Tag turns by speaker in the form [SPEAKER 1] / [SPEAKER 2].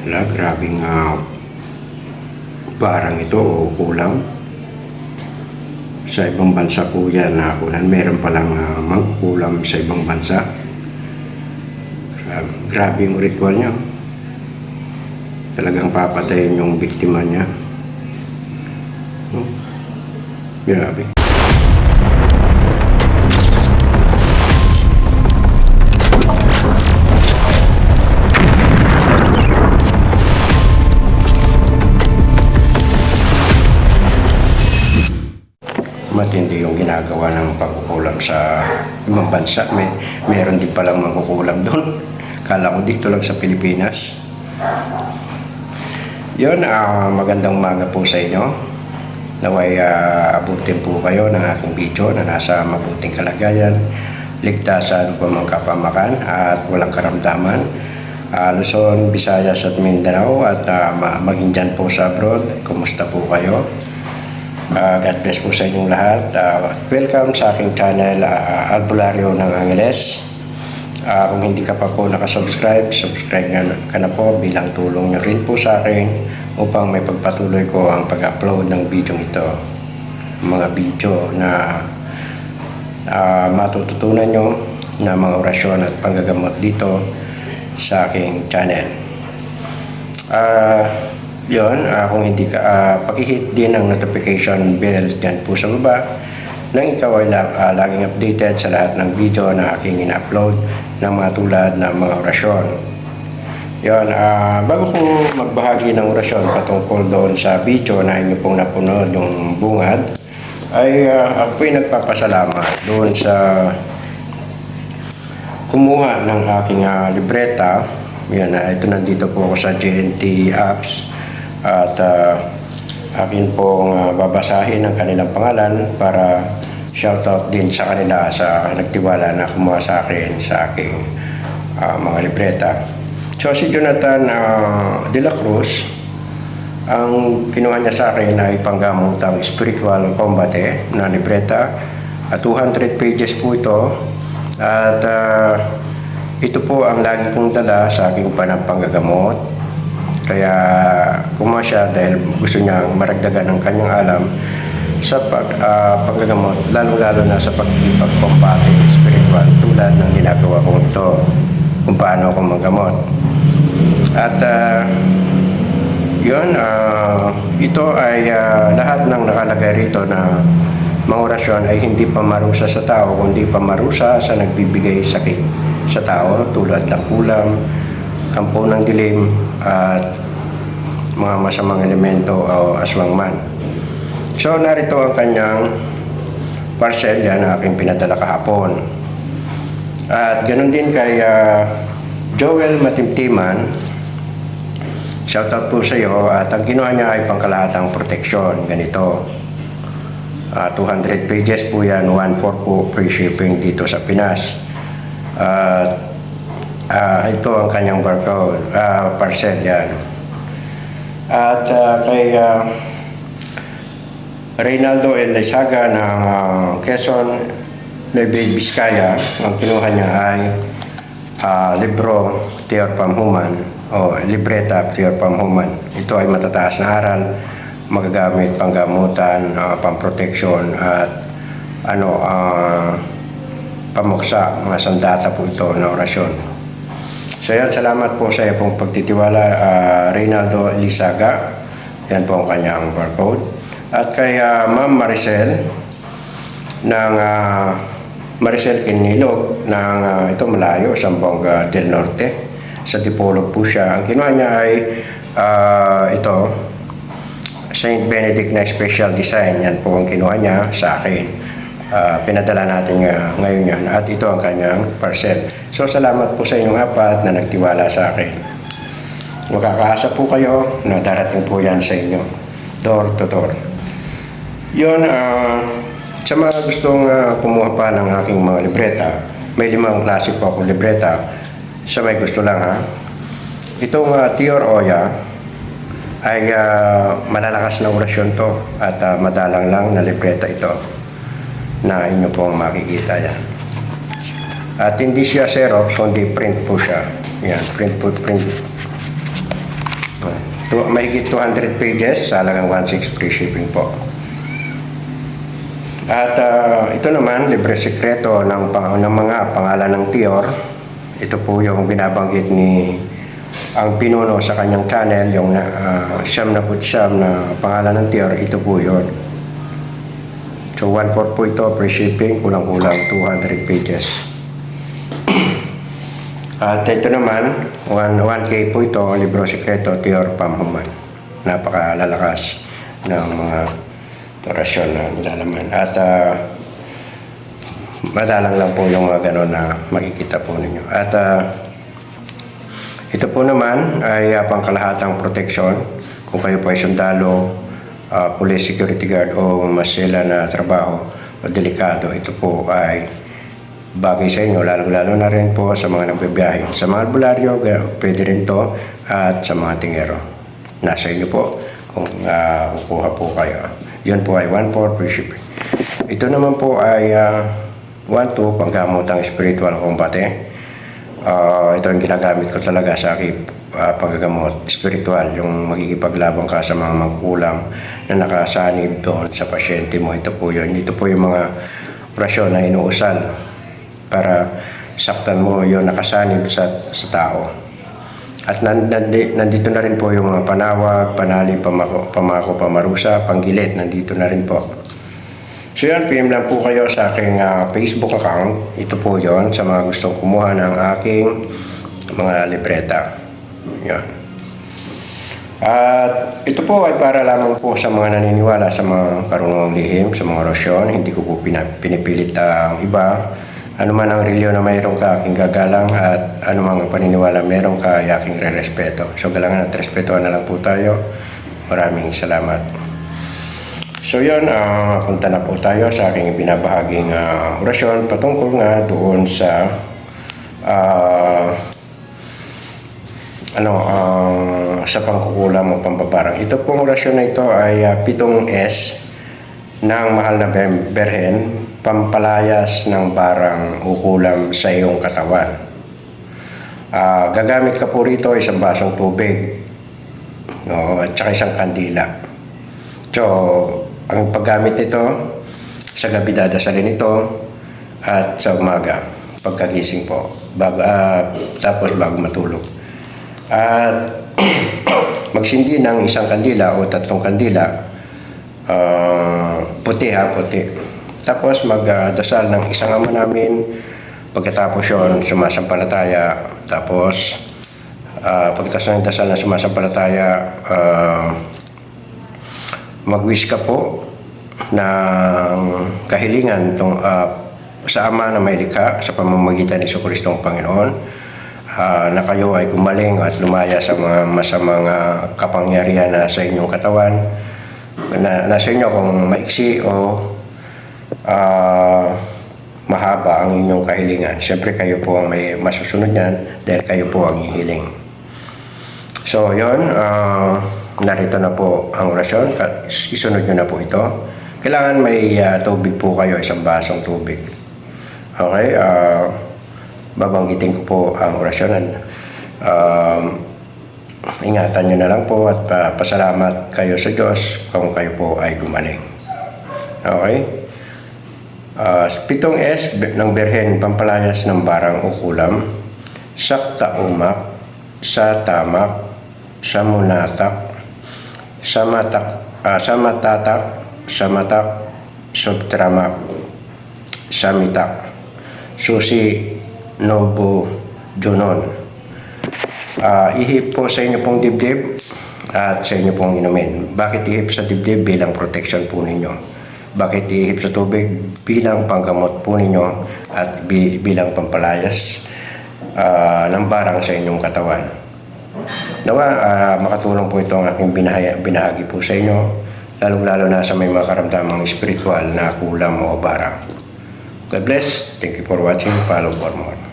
[SPEAKER 1] Wala, grabing barang ito o kulang. Sa ibang bansa po yan nakunan. Meron palang mangkukulam sa ibang bansa. Grabe yung ritual nyo. Talagang papatayin yung biktima niya. Grabe. Matindi yung ginagawa ng pagkukulam sa ibang bansa. Meron din palang mangkukulam doon. Kala ko dito lang sa Pilipinas. Yun, magandang umaga po sa inyo. Naway abutin po kayo ng aking video na nasa mabuting kalagayan, ligtas sa anumang kapamakan at walang karamdaman. Luzon, Visayas at Mindanao at maging dyan po sa abroad. Kumusta po kayo? God bless po sa inyong lahat. Welcome sa aking channel, Albularyo ng Angeles. Kung hindi ka pa po nakasubscribe, subscribe ka na po bilang tulong nyo rin po sa akin upang may pagpatuloy ko ang pag-upload ng video ito. Mga video na matututunan nyo na mga orasyon at panggagamot dito sa aking channel. Yun, kung hindi ka, pakihit din ang notification bell dyan po sa baba nang ikaw ay laging updated sa lahat ng video na aking in-upload ng mga tulad ng mga orasyon. Yun, bago ko magbahagi ng orasyon patungkol doon sa video na inyo pong napunod yung bungad, ay ako po'y nagpapasalamat doon sa kumuha ng aking libreta. Yan, ito nandito po ako sa JNT apps. At akin pong babasahin ang kanilang pangalan para shoutout din sa kanila sa nagtiwala na kumuha sa akin sa aking mga libreta. So si Jonathan De La Cruz, ang kinuha niya sa akin ay panggamotang spiritual combate na libreta. 200 pages po ito at ito po ang lagi kong dala sa aking panggagamot. Kaya kumuha siya dahil gusto niya maragdagan ng kanyang alam sa panggagamot, lalo-lalo na sa pagkikipag-combate spiritual tulad ng ginagawa kong ito, kung paano ako manggamot. At yun, ito ay lahat ng nakalagay rito na mga orasyon ay hindi pa marusa sa tao, kundi pa marusa sa nagbibigay sakit sa tao tulad ng kulam, kampo ng dilim at mga masamang elemento o aswang man. So narito ang kanyang parcel yan na aking pinadala kahapon. At ganoon din kay Joel Matimtiman, shoutout po sa iyo. At ang kinuha niya ay pangkalahatang proteksyon. Ganito, 200 pages po yan, 1/4 po free shipping dito sa Pinas. Ito ang kanyang barcode, parcel yan. At kay Reynaldo L. Lisaga ng Quezon, Nueva Vizcaya, ang kinuha niya ay libro Tiyor Pamhuman o libreta Tiyor Pamhuman. Ito ay matataas na aral, magagamit panggamutan, pamproteksyon at pamuksa, mga sandata po ito na orasyon. So yan, salamat po sa iyo pong pagtitiwala, Reynaldo Lisaga. Yan po ang kanyang barcode. At kay Ma'am Maricel ng Maricel Kinilog ng ito malayo, Zamboanga del Norte, sa Dipolog po siya. Ang kinuha niya ay ito, Saint Benedict na special design. Yan po ang kinuha niya sa akin. Pinadala natin ngayon yan at ito ang kanyang parcel. So salamat po sa inyong apat na nagtiwala sa akin. Makakaasa po kayo na darating po yan sa inyo, door to door. Yun, sa mga gustong kumuha pa ng aking mga libreta, may 5 klase po akong libreta. Sa may gusto lang itong Tiyor Oya ay malalakas na orasyon to at madalang lang na libreta ito na inyo pong makikita yan. At hindi siya Xerox, kundi print po siya. Yan, print. mahigit 200 pages, halagang 1.6 free shipping po. At ito naman, libre sekreto ng mga pangalan ng Tior. Ito po yung binabanggit ni ang pinuno sa kanyang channel, yung siyam na pangalan ng Tior. Ito po yun. So 1.4 po ito, free shipping, kulang-kulang 200 pages. At ito naman, 1K po ito, libro sekreto, Tior Pamhuman. Napakalalakas ng mga orasyon na nilalaman. At madalang lang po yung mga gano'n na makikita po ninyo. At ito po naman ay pangkalahatang proteksyon. Kung kayo po ay sundalo, police, security guard o masela na trabaho o delikado, ito po ay bagay sa inyo, lalo na rin po sa mga nagbibiyahe. Sa mga albularyo, pwede rin to, at sa mga tingero. Nasa inyo po kung kukuha po kayo. Yun po ay 1.4 free shipping. Ito naman po ay 1.2 panggamotang spiritual combate. Ito ang ginagamit ko talaga sa aking paggagamot spiritual, yung magkikipaglaban ka sa mga magkulang na nakasanib doon sa pasyente mo. Ito po yun. Ito po yung mga orasyon na inuusal para saktan mo yung nakasanib sa tao. At nandito na rin po yung mga panawag, panali, pamako, pamarusa, panggilit, nandito na rin po. So yan, PM lang po kayo sa aking Facebook account. Ito po yon sa mga gustong kumuha ng aking mga libreta. Yan. At ito po ay para lamang po sa mga naniniwala sa mga karunungang lihim, sa mga orasyon. Hindi ko po pinipilit ang iba. Ano man ang reliyon na mayroon ka, aking gagalang, at ano mang paniniwala mayroon ka, ay aking re-respeto. So galangan at respetuhan na lang po tayo. Maraming salamat. So yun, punta na po tayo sa aking binabahaging orasyon patungkol nga doon sa sa pangkukulam o pambabarang. Ito pong orasyon na ito ay 7 S ng mahal na Berhen, pampalayas ng barang o kulam sa iyong katawan. Gagamit ka po rito isang basong tubig, at saka isang kandila. So, ang paggamit nito, sa gabi dadasalin ito at sa umaga, pagkagising po, tapos bago matulog. At magsindi ng isang kandila o 3 kandila, puti. Tapos magdasal ng isang Ama Namin. Pagkatapos yun, sumasampalataya. Tapos pagkatapos ng dasal na sumasampalataya, mag-wish ka po ng kahilingan sa Ama na may likha sa pamamagitan ni Jesucristo ang Panginoon, na kayo ay gumaling at lumaya sa mga masamang kapangyarihan na sa inyong katawan, na nasa inyo kung maiksi o mahaba ang inyong kahilingan. Siyempre kayo po ang may masusunod niyan dahil kayo po ang hihiling. So yun, narito na po ang orasyon. Isunod nyo na po ito. Kailangan may tubig po kayo, isang basong tubig. Okay, babanggitin ko po ang orasyon. Ingatan nyo na lang po at pasalamat kayo sa Diyos kung kayo po ay gumaling. Okay? 7 S ng Berhen, pampalayas ng barang o kulam, sakta umak, sa tamak, sa munatak, sa matatak, subtramak, sa mitak, susi, nobo, junon. Ihip po sa inyo pong dibdib at sa inyo pong inumin. Bakit ihip sa dibdib? Bilang protection po ninyo. Bakit ihip sa tubig? Bilang panggamot po ninyo at bilang pampalayas ng barang sa inyong katawan. Nawa, makatulong po ito ang aking binahagi po sa inyo, lalong-lalo na sa may mga karamdamang spiritual na kulam o barang. God bless. Thank you for watching. Follow for more.